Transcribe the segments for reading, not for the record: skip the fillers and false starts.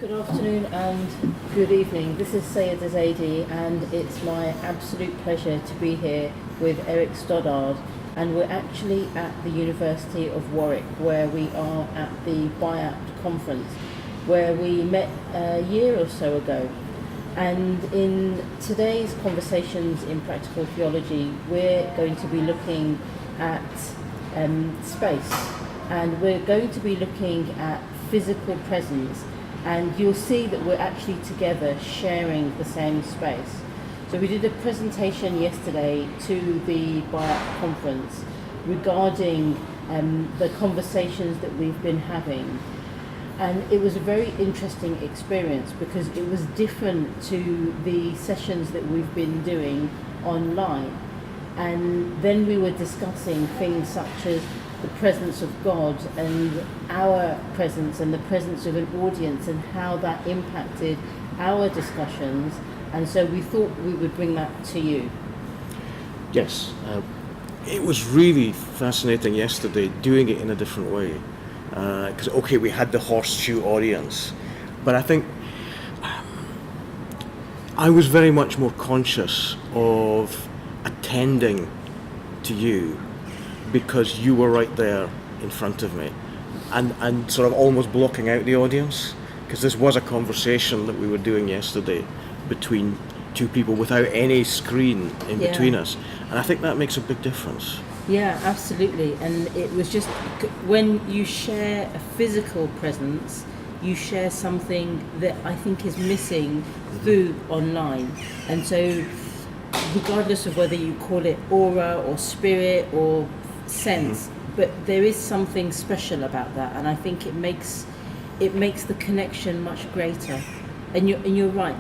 Good afternoon and good evening. This is Sayyyidah Zaidi, and it's my absolute pleasure to be here with Eric Stoddart. And we're actually at the University of Warwick, where we are at the BIAP conference, where we met a year or so ago. And in today's conversations in practical theology, we're going to be looking at space, and we're going to be looking at physical presence. And you'll see that we're actually together sharing the same space. So we did a presentation yesterday to the BIAP conference regarding the conversations that we've been having. And it was a very interesting experience because it was different to the sessions that we've been doing online. And then we were discussing things such as the presence of God and our presence and the presence of an audience and how that impacted our discussions. And so we thought we would bring that to you. Yes, it was really fascinating yesterday doing it in a different way. Because, okay, we had the horseshoe audience, but I think I was very much more conscious of attending to you because you were right there in front of me and sort of almost blocking out the audience, because this was a conversation that we were doing yesterday between two people without any screen in between us, and I think that makes a big difference. Yeah, absolutely. And it was just when you share a physical presence, you share something that I think is missing through online. And so regardless of whether you call it aura or spirit or sense, but there is something special about that, and I think it makes the connection much greater. And you're right,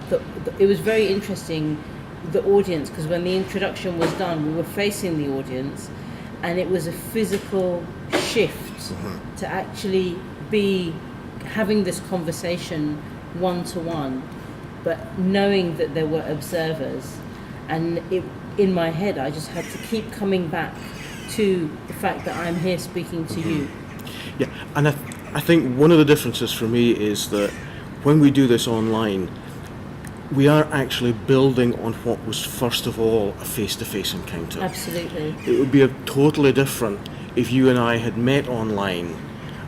it was very interesting, the audience, because when the introduction was done, we were facing the audience, and it was a physical shift to actually be having this conversation one-to-one, but knowing that there were observers. And in my head, I just had to keep coming back to the fact that I'm here speaking to you. Yeah, and I think one of the differences for me is that when we do this online, we are actually building on what was first of all a face-to-face encounter. Absolutely. It would be totally different if you and I had met online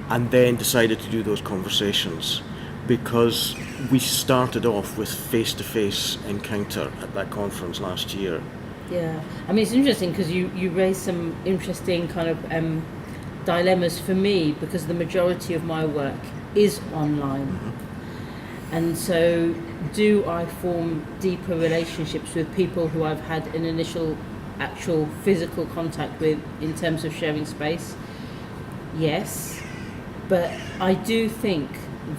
and then decided to do those conversations, because we started off with face-to-face encounter at that conference last year. Yeah, I mean, it's interesting because you raised some interesting kind of dilemmas for me, because the majority of my work is online. And so do I form deeper relationships with people who I've had an initial actual physical contact with in terms of sharing space? Yes, but I do think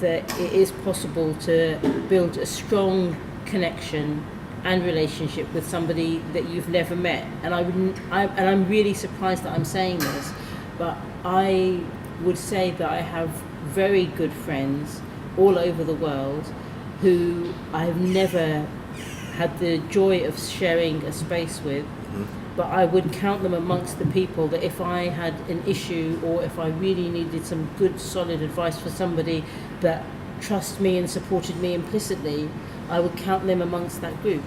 that it is possible to build a strong connection and relationship with somebody that you've never met. And I'm really surprised that I'm saying this, but I would say that I have very good friends all over the world who I've never had the joy of sharing a space with, but I would count them amongst the people that if I had an issue or if I really needed some good solid advice for somebody that trusts me and supported me implicitly, I would count them amongst that group.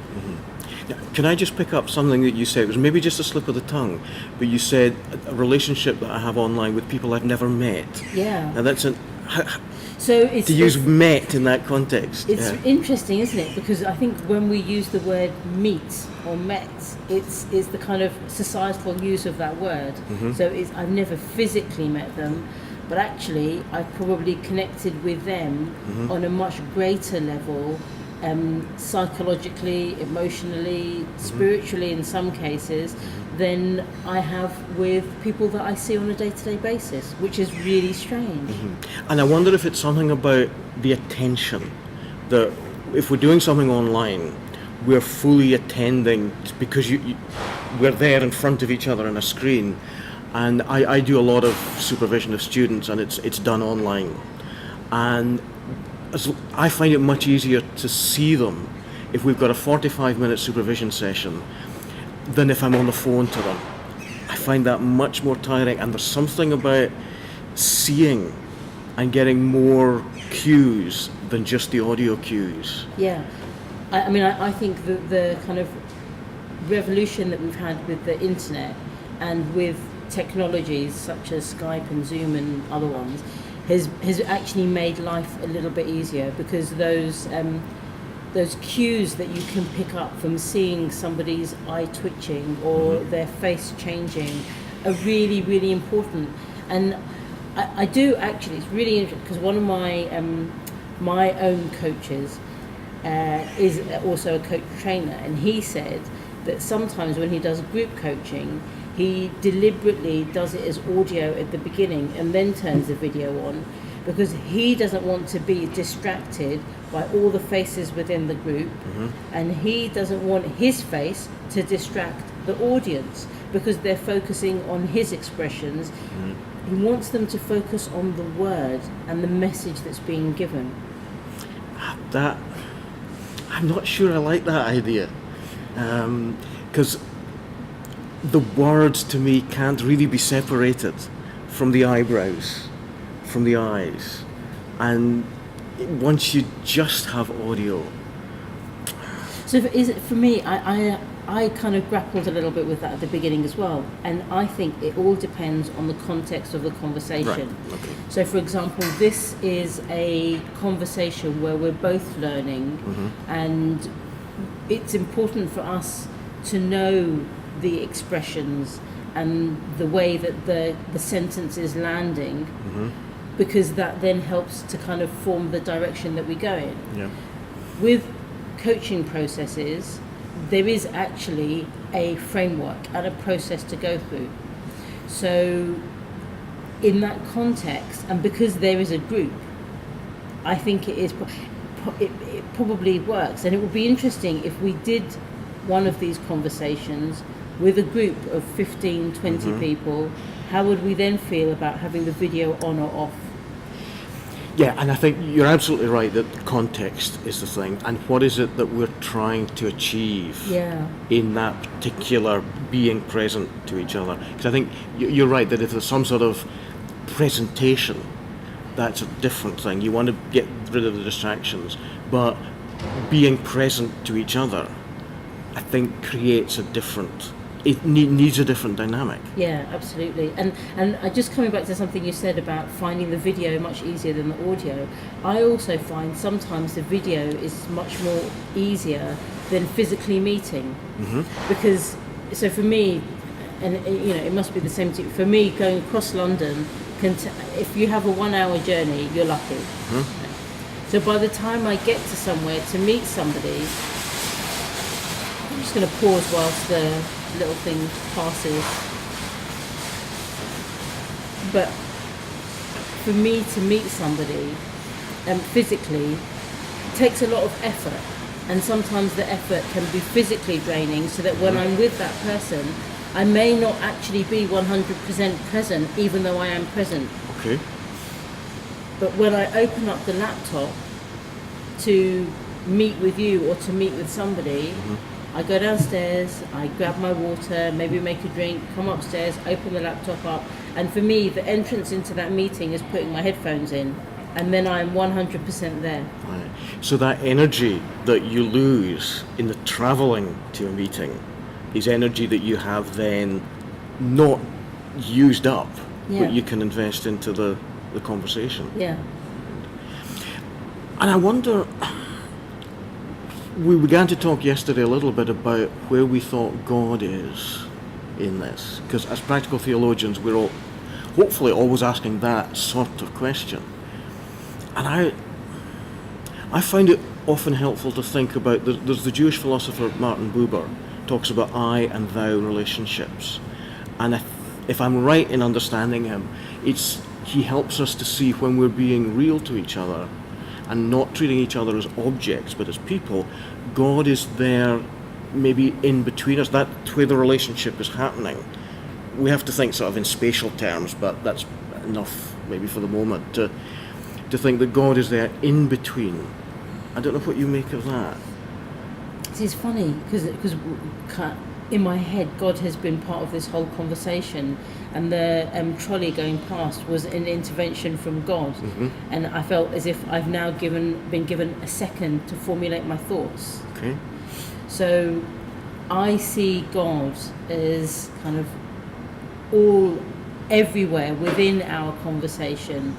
Now, can I just pick up something that you said? It was maybe just a slip of the tongue, but you said a relationship that I have online with people I've never met. Yeah. Now that's so it's to use met in that context. It's interesting, isn't it? Because I think when we use the word meet or met, it's the kind of societal use of that word. So I've never physically met them, but actually I've probably connected with them on a much greater level, psychologically, emotionally, spiritually in some cases, than I have with people that I see on a day-to-day basis, which is really strange. And I wonder if it's something about the attention, that if we're doing something online, we're fully attending because we're there in front of each other on a screen. And I do a lot of supervision of students, and it's done online. And I find it much easier to see them if we've got a 45-minute supervision session than if I'm on the phone to them. I find that much more tiring, and there's something about seeing and getting more cues than just the audio cues. Yeah. I mean, I think that the kind of revolution that we've had with the internet and with technologies such as Skype and Zoom and other ones has actually made life a little bit easier, because those cues that you can pick up from seeing somebody's eye twitching or their face changing are really, really important. And I do actually, it's really interesting, because one of my own coaches is also a coach trainer, and he said that sometimes when he does group coaching, he deliberately does it as audio at the beginning and then turns the video on, because he doesn't want to be distracted by all the faces within the group, and he doesn't want his face to distract the audience because they're focusing on his expressions. He wants them to focus on the word and the message that's being given. That, I'm not sure I like that idea, because the words to me can't really be separated from the eyebrows, from the eyes, and once you just have audio. So for me, I kind of grappled a little bit with that at the beginning as well, and I think it all depends on the context of the conversation. Right. Okay. So for example, this is a conversation where we're both learning, and it's important for us to know the expressions and the way that the sentence is landing, because that then helps to kind of form the direction that we go in. Yeah. With coaching processes, there is actually a framework and a process to go through. So in that context, and because there is a group, I think it probably works. And it would be interesting if we did one of these conversations with a group of 15, 20 people. How would we then feel about having the video on or off? Yeah, and I think you're absolutely right that context is the thing, and what is it that we're trying to achieve in that particular being present to each other. Because I think you're right that if there's some sort of presentation, that's a different thing. You want to get rid of the distractions, but being present to each other, I think, creates a different, it needs a different dynamic. Yeah, absolutely. And just coming back to something you said about finding the video much easier than the audio, I also find sometimes the video is much more easier than physically meeting. Because, so for me, and you know, it must be the same to you, for me, going across London, if you have a 1 hour journey, you're lucky. So by the time I get to somewhere to meet somebody, I'm just going to pause whilst the little thing passes. But for me to meet somebody physically, it takes a lot of effort, and sometimes the effort can be physically draining, so that when I'm with that person, I may not actually be 100% present, even though I am present. Okay. But when I open up the laptop to meet with you or to meet with somebody, I go downstairs, I grab my water, maybe make a drink, come upstairs, open the laptop up, and for me, the entrance into that meeting is putting my headphones in, and then I'm 100% there. Right. So that energy that you lose in the travelling to a meeting is energy that you have then not used up, but you can invest into the conversation. Yeah. And I wonder, we began to talk yesterday a little bit about where we thought God is in this, because as practical theologians, we're all hopefully always asking that sort of question. And I find it often helpful to think about, there's the Jewish philosopher Martin Buber talks about I and thou relationships, and if I'm right in understanding him, he helps us to see when we're being real to each other and not treating each other as objects but as people. God is there maybe in between us. That's where the relationship is happening. We have to think sort of in spatial terms, but that's enough maybe for the moment to think that God is there in between. I don't know what you make of that. It's funny because in my head, God has been part of this whole conversation, and the trolley going past was an intervention from God, and I felt as if I've now been given a second to formulate my thoughts. Okay. So I see God as kind of all everywhere within our conversation,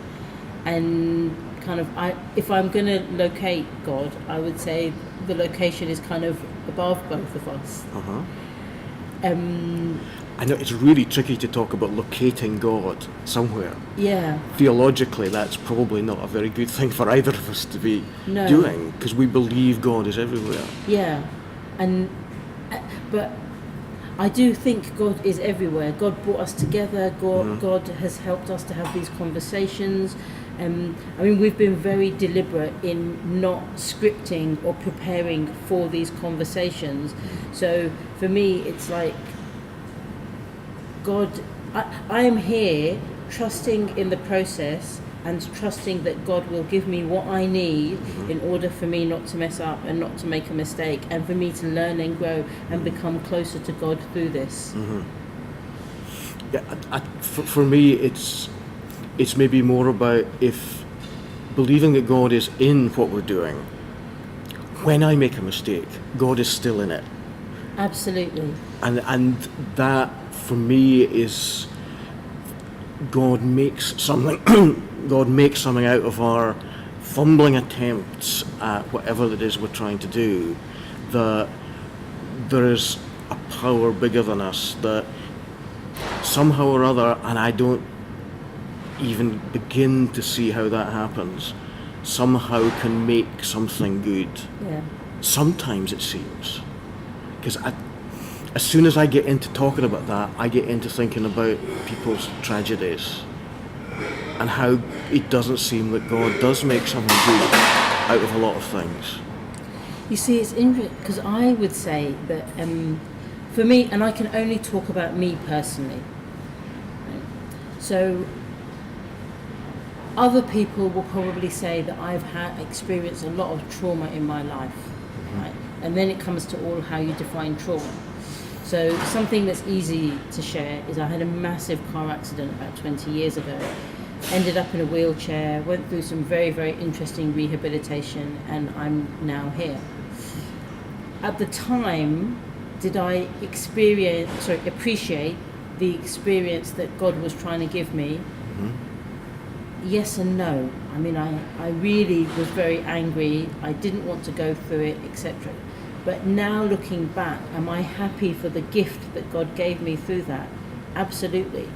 and kind of if I'm going to locate God, I would say the location is kind of above both of us. I know it's really tricky to talk about locating God somewhere. Yeah. Theologically, that's probably not a very good thing for either of us to be No. doing, because we believe God is everywhere. Yeah, but I do think God is everywhere. God brought us together. God has helped us to have these conversations. I mean, we've been very deliberate in not scripting or preparing for these conversations. So for me, it's like, God, I am here trusting in the process and trusting that God will give me what I need in order for me not to mess up and not to make a mistake, and for me to learn and grow and become closer to God through this. Yeah, for me, it's maybe more about if believing that God is in what we're doing. When I make a mistake, God is still in it. Absolutely. And that for me is God makes something God makes something out of our fumbling attempts at whatever it is we're trying to do, that there is a power bigger than us that somehow or other, and I don't even begin to see how that happens, somehow can make something good. Yeah. Sometimes it seems. Because as soon as I get into talking about that, I get into thinking about people's tragedies and how it doesn't seem that God does make something good out of a lot of things. You see, it's interesting because I would say that for me, and I can only talk about me personally, right? So other people will probably say that I've experienced a lot of trauma in my life, right? And then it comes to all how you define trauma. So something that's easy to share is I had a massive car accident about 20 years ago, ended up in a wheelchair, went through some very, very interesting rehabilitation, and I'm now here. At the time, did I appreciate the experience that God was trying to give me? Yes and no. I mean, I really was very angry. I didn't want to go through it, etc. But now looking back, am I happy for the gift that God gave me through that? Absolutely.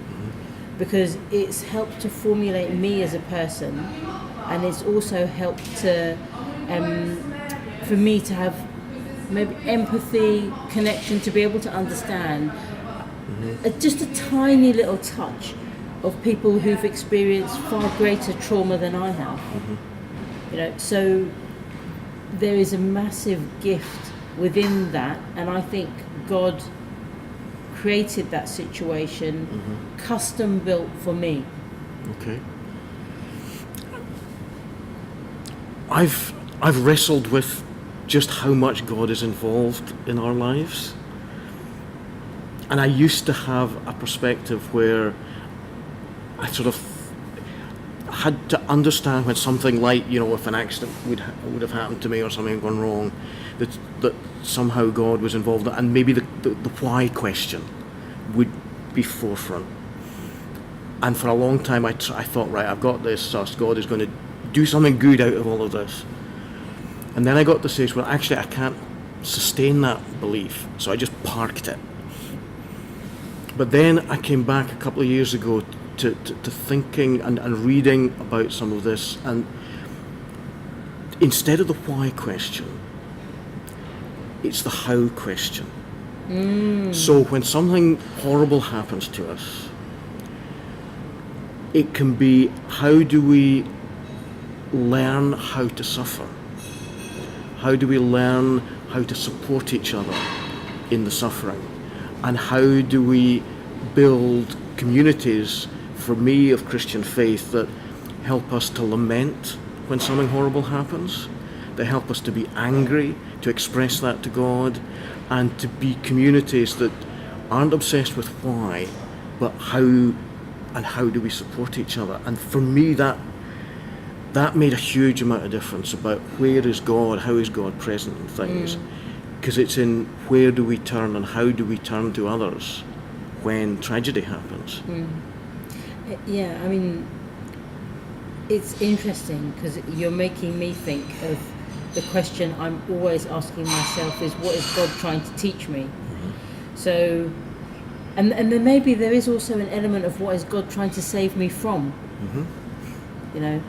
Because it's helped to formulate me as a person, and it's also helped to, for me to have maybe empathy, connection, to be able to understand just a tiny little touch of people who've experienced far greater trauma than I have. You know, so there is a massive gift within that, and I think God created that situation, custom built for me. Okay. I've wrestled with just how much God is involved in our lives, and I used to have a perspective where I sort of had to understand when something like, you know, if an accident would have happened to me or something gone wrong, that somehow God was involved, and maybe the why question would be forefront. And for a long time I thought, right, I've got this, thus God is going to do something good out of all of this. And then I got to the stage where actually I can't sustain that belief, so I just parked it. But then I came back a couple of years ago to thinking and reading about some of this, and instead of the why question, it's the how question. So when something horrible happens to us, it can be, how do we learn how to suffer? How do we learn how to support each other in the suffering? And how do we build communities, for me, of Christian faith that help us to lament when something horrible happens, that help us to be angry, to express that to God, and to be communities that aren't obsessed with why, but how, and how do we support each other. And for me, that made a huge amount of difference about where is God, how is God present in things. Because it's in where do we turn and how do we turn to others when tragedy happens. Yeah, I mean, it's interesting because you're making me think of the question I'm always asking myself is, what is God trying to teach me? So, and then maybe there is also an element of what is God trying to save me from, you know?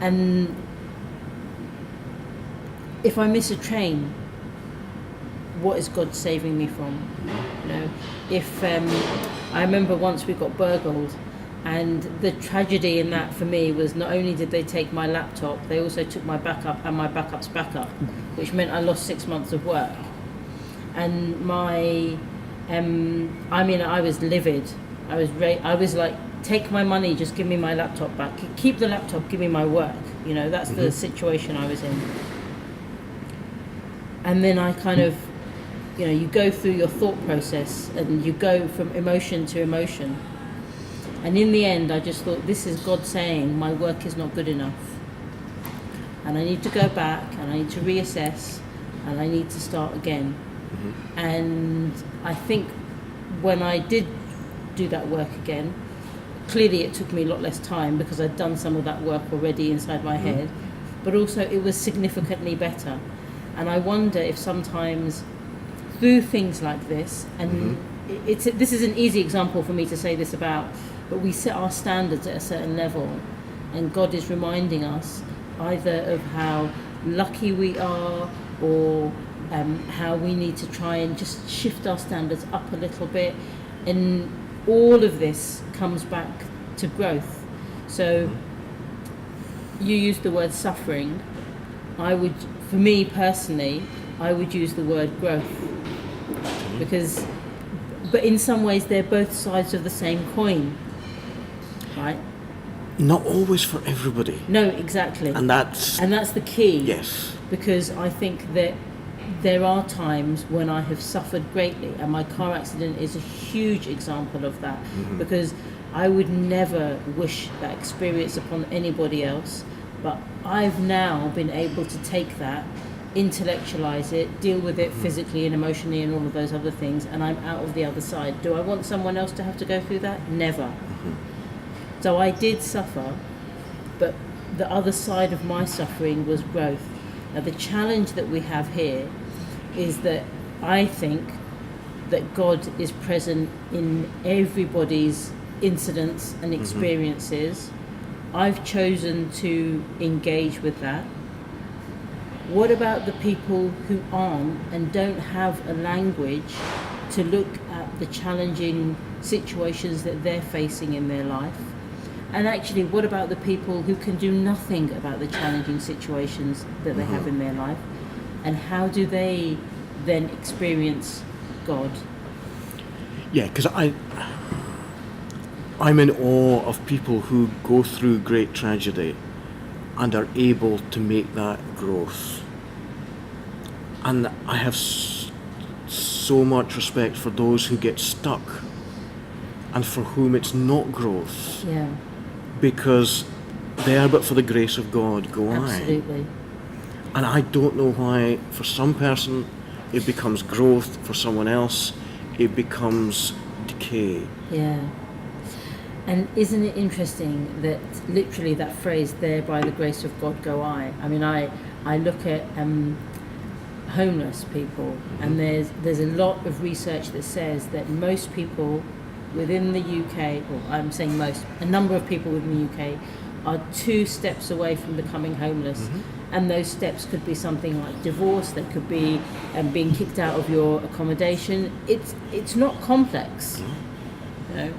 And if I miss a train, what is God saving me from? You know, if I remember once we got burgled, and the tragedy in that for me was not only did they take my laptop, they also took my backup and my backup's backup, which meant I lost 6 months of work. And my, I mean, I was livid. I was like, take my money, just give me my laptop back. Keep the laptop, give me my work. You know, that's the situation I was in. And then I kind of, you know, you go through your thought process and you go from emotion to emotion. And in the end, I just thought, this is God saying my work is not good enough. And I need to go back and I need to reassess and I need to start again. And I think when I did do that work again, clearly it took me a lot less time because I'd done some of that work already inside my head, but also it was significantly better. And I wonder if sometimes through things like this, and this is an easy example for me to say this about, but we set our standards at a certain level, and God is reminding us either of how lucky we are or how we need to try and just shift our standards up a little bit. And all of this comes back to growth. So you used the word suffering. For me personally, I would use the word growth. But in some ways they're both sides of the same coin, right? Not always for everybody. No, exactly. And that's the key. Yes. Because I think that there are times when I have suffered greatly, and my car accident is a huge example of that, because I would never wish that experience upon anybody else, but I've now been able to take that, intellectualize it, deal with it physically and emotionally and all of those other things, and I'm out of the other side. Do I want someone else to have to go through that? Never. So I did suffer, but the other side of my suffering was growth. Now the challenge that we have here is that I think that God is present in everybody's incidents and experiences. I've chosen to engage with that. What about the people who aren't and don't have a language to look at the challenging situations that they're facing in their life? And actually, what about the people who can do nothing about the challenging situations that they have in their life? And how do they then experience God? Yeah, because I'm in awe of people who go through great tragedy and are able to make that growth. And I have so much respect for those who get stuck and for whom it's not growth. Yeah. Because there but for the grace of God go I. Absolutely. And I don't know why for some person it becomes growth, for someone else it becomes decay. Yeah. And isn't it interesting that literally that phrase, there by the grace of God go I. I mean, I look at homeless people, and there's a lot of research that says that most people within the UK, well, I'm saying most, a number of people within the UK are 2 steps away from becoming homeless. And those steps could be something like divorce, they could be being kicked out of your accommodation. It's not complex, you know.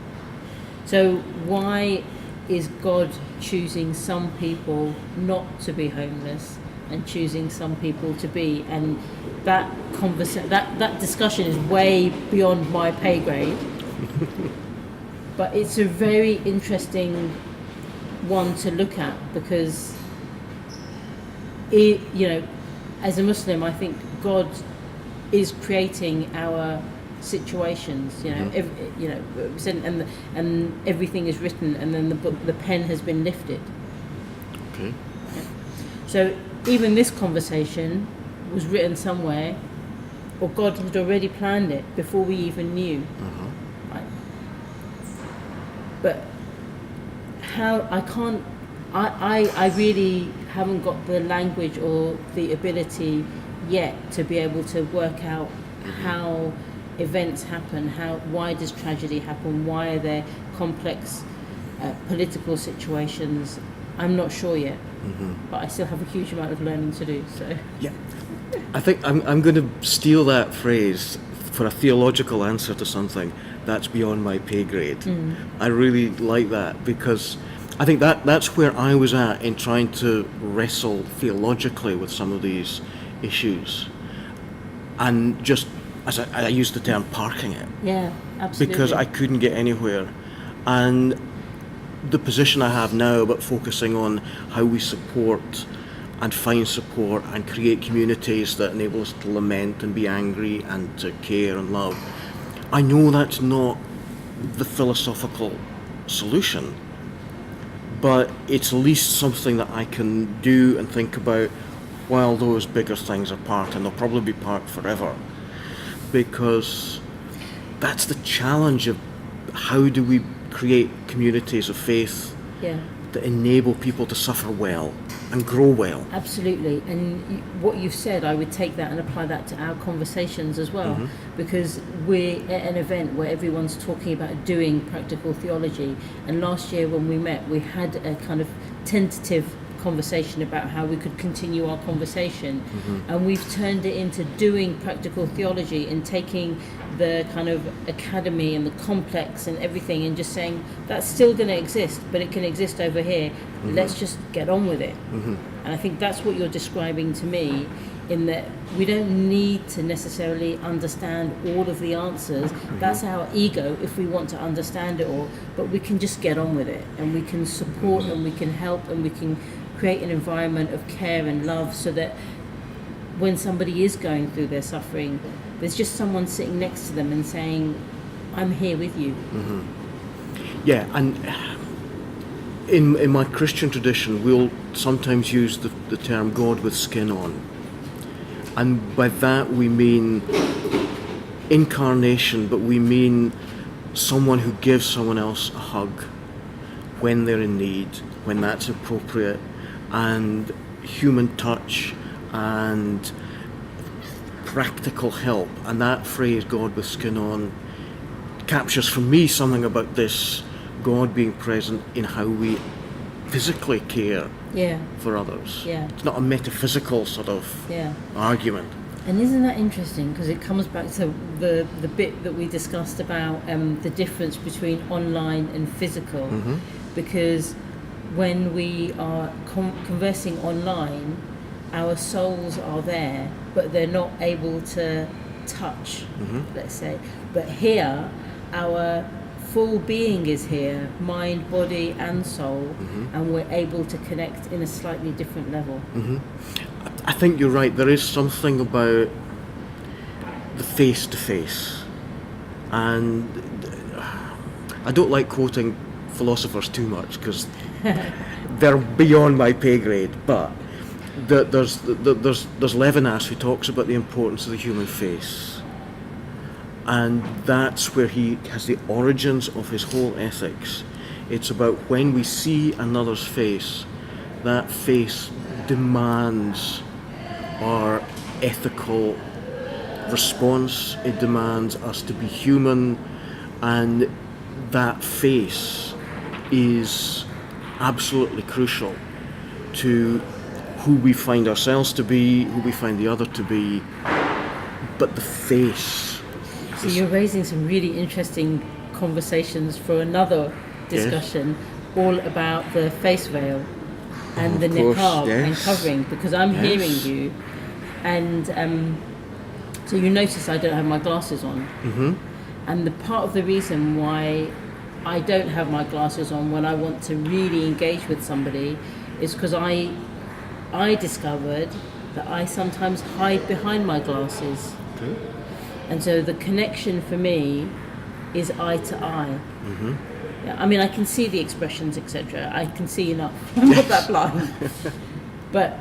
So why is God choosing some people not to be homeless and choosing some people to be? And that that discussion is way beyond my pay grade. But it's a very interesting one to look at, because as a Muslim, I think God is creating our situations. And everything is written, and then the pen has been lifted. Okay. So even this conversation was written somewhere, or God had already planned it before we even knew. Right? But how I really haven't got the language or the ability yet to be able to work out how events happen, why does tragedy happen, why are there complex political situations. I'm not sure yet, but I still have a huge amount of learning to do. So Yeah, I think I'm going to steal that phrase for a theological answer to something that's beyond my pay grade. I really like that, because I think that's where I was at in trying to wrestle theologically with some of these issues, and just, as I used the term, parking it. yeah, absolutely. Because I couldn't get anywhere. And the position I have now about focusing on how we support and find support and create communities that enable us to lament and be angry and to care and love, I know that's not the philosophical solution, but it's at least something that I can do and think about while those bigger things are parked, and they'll probably be parked forever. Because that's the challenge of how do we create communities of faith that enable people to suffer well and grow well. Absolutely. And what you've said, I would take that and apply that to our conversations as well, because we're at an event where everyone's talking about doing practical theology, and last year when we met we had a kind of tentative conversation about how we could continue our conversation, and we've turned it into doing practical theology and taking the kind of academy and the complex and everything and just saying that's still going to exist, but it can exist over here. Let's just get on with it. And I think that's what you're describing to me, in that we don't need to necessarily understand all of the answers. That's our ego if we want to understand it all, but we can just get on with it, and we can support and we can help and we can create an environment of care and love, so that when somebody is going through their suffering, there's just someone sitting next to them and saying, I'm here with you. Yeah, and in my Christian tradition, we'll sometimes use the term God with skin on. And by that we mean incarnation, but we mean someone who gives someone else a hug when they're in need, when that's appropriate, and human touch and practical help. And that phrase, God with skin on, captures for me something about this God being present in how we physically care for others. It's not a metaphysical sort of argument. And isn't that interesting? Because it comes back to the bit that we discussed about the difference between online and physical. Because when we are conversing online, our souls are there, but they're not able to touch, let's say. But here, our full being is here, mind, body and soul, and we're able to connect in a slightly different level. I think you're right. There is something about the face-to-face, and I don't like quoting philosophers too much because they're beyond my pay grade, but there's Levinas who talks about the importance of the human face, and that's where he has the origins of his whole ethics. It's about when we see another's face, that face demands our ethical response, it demands us to be human, and that face is absolutely crucial to who we find ourselves to be, who we find the other to be. But the face. So you're raising some really interesting conversations for another discussion, all about the face veil and the niqab and covering, because I'm hearing you, and so you notice I don't have my glasses on, and the part of the reason why I don't have my glasses on when I want to really engage with somebody is because I discovered that I sometimes hide behind my glasses. Okay. And so the connection for me is eye to eye. Mm-hmm. Yeah, I mean, I can see the expressions, etc. I can see enough. I'm not that blind. But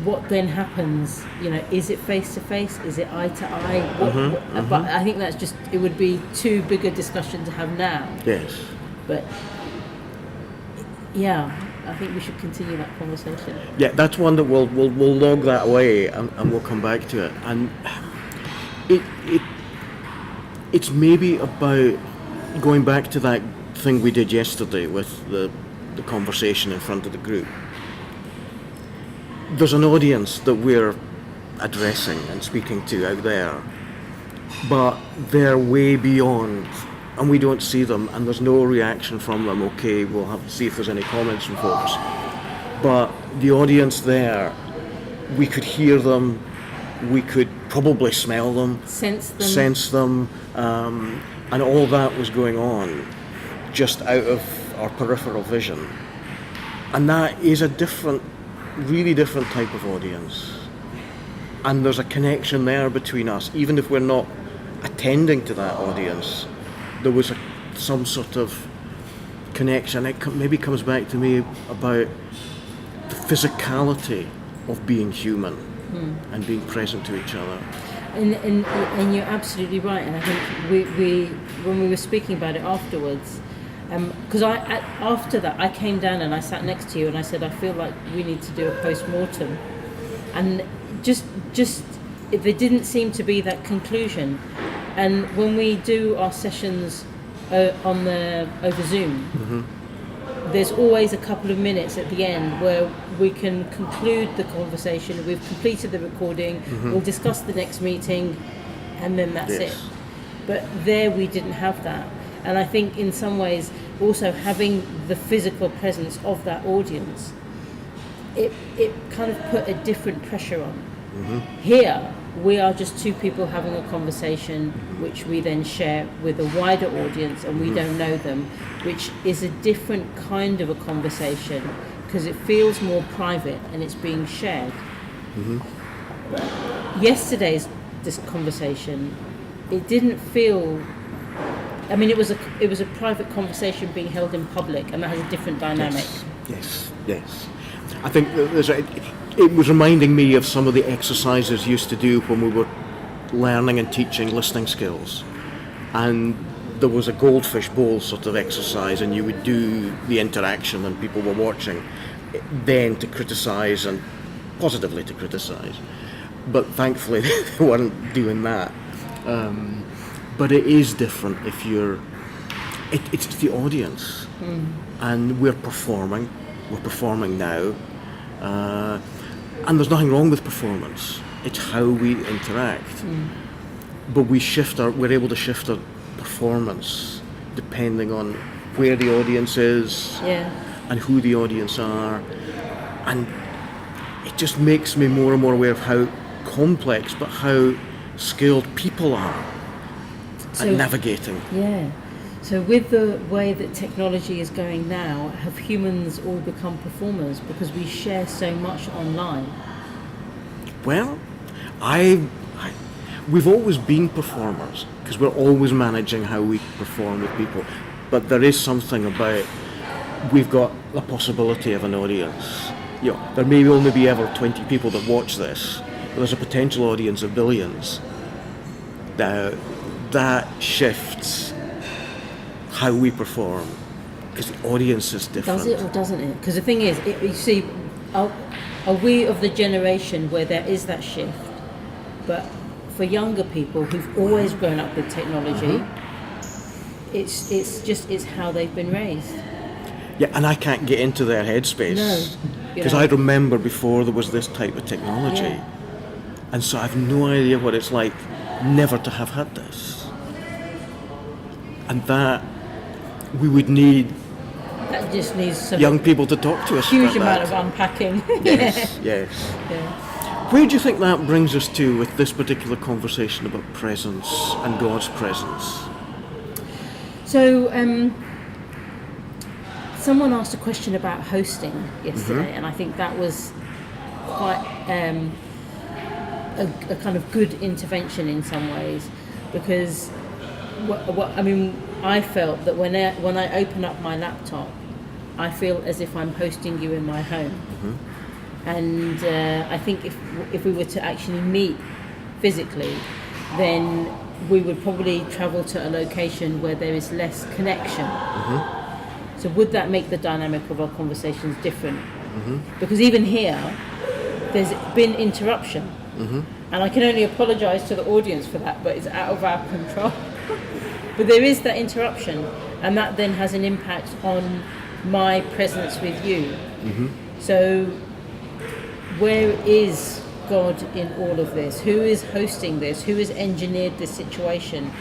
what then happens? Is it face to face? Is it eye to eye? But I think that's just, it would be too big a discussion to have now. Yes. But yeah, I think we should continue that conversation. Yeah, that's one that we'll log that away and we'll come back to it. And it's maybe about going back to that thing we did yesterday with the conversation in front of the group. There's an audience that we're addressing and speaking to out there, but they're way beyond, and we don't see them, and there's no reaction from them. Okay, we'll have to see if there's any comments from folks. But the audience there, we could hear them, we could probably smell them, sense them, and all that was going on just out of our peripheral vision. And that is a really different type of audience. And there's a connection there between us, even if we're not attending to that audience. There was some sort of connection. It maybe comes back to me about the physicality of being human and being present to each other. And you're absolutely right. And I think we when we were speaking about it afterwards, because after that I came down and I sat next to you and I said, I feel like we need to do a post-mortem. And just there didn't seem to be that conclusion. And when we do our sessions over Zoom, there's always a couple of minutes at the end where we can conclude the conversation. We've completed the recording, we'll discuss the next meeting, and then that's it. But there we didn't have that. And I think in some ways also having the physical presence of that audience, it kind of put a different pressure on. Here we are just two people having a conversation which we then share with a wider audience, and we don't know them, which is a different kind of a conversation because it feels more private and it's being shared. Yesterday's this conversation, it didn't feel, I mean, it was a private conversation being held in public, and that has a different dynamic. Yes. I think it was reminding me of some of the exercises used to do when we were learning and teaching listening skills. And there was a goldfish bowl sort of exercise, and you would do the interaction and people were watching, then to criticise and positively to criticise. But thankfully they weren't doing that. But it is different if it's the audience. And we're performing now. And there's nothing wrong with performance. It's how we interact. But we're able to shift our performance depending on where the audience is and who the audience are. And it just makes me more and more aware of how complex but how skilled people are at navigating. Yeah. So with the way that technology is going now, have humans all become performers because we share so much online? Well, we've always been performers because we're always managing how we perform with people. But there is something about, we've got the possibility of an audience. There may only be ever 20 people that watch this, but there's a potential audience of billions. Now, that shifts how we perform, because the audience is different. Does it or doesn't it? Because the thing is, you see, are we of the generation where there is that shift? But for younger people who've always grown up with technology, it's how they've been raised. Yeah, and I can't get into their headspace. Because I remember before there was this type of technology. And so I have no idea what it's like never to have had this. And that we would need that just needs young people to talk to us huge about amount of unpacking. Yes. Yeah. Where do you think that brings us to with this particular conversation about presence and God's presence? So someone asked a question about hosting yesterday, and I think that was quite a kind of good intervention in some ways, because I felt that when I open up my laptop, I feel as if I'm hosting you in my home. And I think if we were to actually meet physically, then we would probably travel to a location where there is less connection. So would that make the dynamic of our conversations different? Because even here, there's been interruption. And I can only apologise to the audience for that, but it's out of our control. But there is that interruption, and that then has an impact on my presence with you. So where is God in all of this? Who is hosting this? Who has engineered this situation?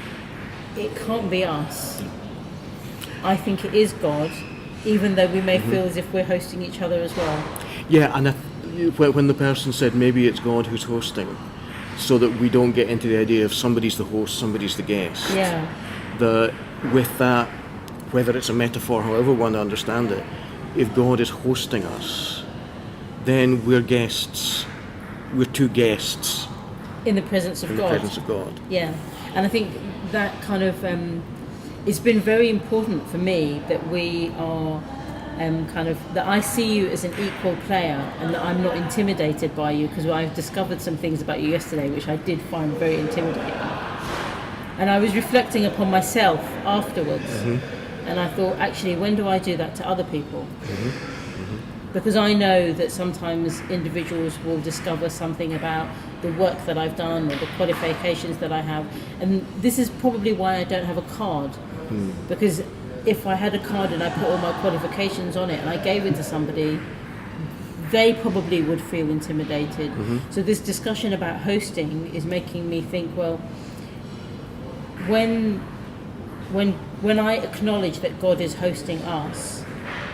It can't be us. I think it is God, even though we may feel as if we're hosting each other as well. Yeah, and when the person said maybe it's God who's hosting, so that we don't get into the idea of somebody's the host, somebody's the guest. Yeah. With that, whether it's a metaphor, however one to understand it, if God is hosting us, then we're guests. We're two guests in the presence of in God. the presence of God. Yeah, and I think that kind of it's been very important for me that we are that I see you as an equal player, and that I'm not intimidated by you, because I've discovered some things about you yesterday which I did find very intimidating. And I was reflecting upon myself afterwards, and I thought, actually, when do I do that to other people? Because I know that sometimes individuals will discover something about the work that I've done or the qualifications that I have, and this is probably why I don't have a card, because if I had a card and I put all my qualifications on it and I gave it to somebody, they probably would feel intimidated. So this discussion about hosting is making me think, well, when I acknowledge that God is hosting us,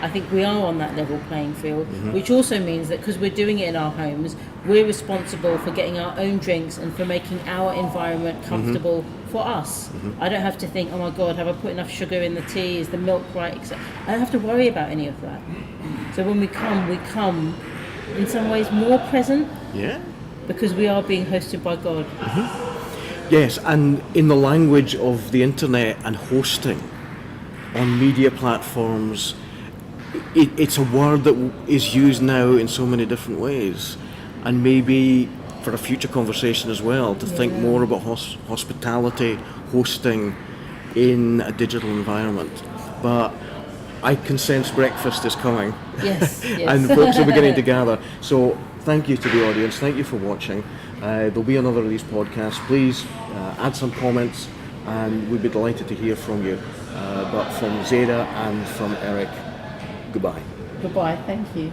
I think we are on that level playing field, which also means that because we're doing it in our homes, we're responsible for getting our own drinks and for making our environment comfortable for us. I don't have to think, oh my God, have I put enough sugar in the tea? Is the milk right? I don't have to worry about any of that. So when we come in some ways more present, because we are being hosted by God. Yes, and in the language of the internet and hosting on media platforms, it's a word that is used now in so many different ways, and maybe for a future conversation as well, to think more about hospitality, hosting in a digital environment. But I can sense breakfast is coming. Yes. And folks are beginning to gather. So thank you to the audience, thank you for watching. There'll be another of these podcasts. Please add some comments, and we'd be delighted to hear from you. But from Zaidi and from Eric, goodbye. Goodbye, thank you.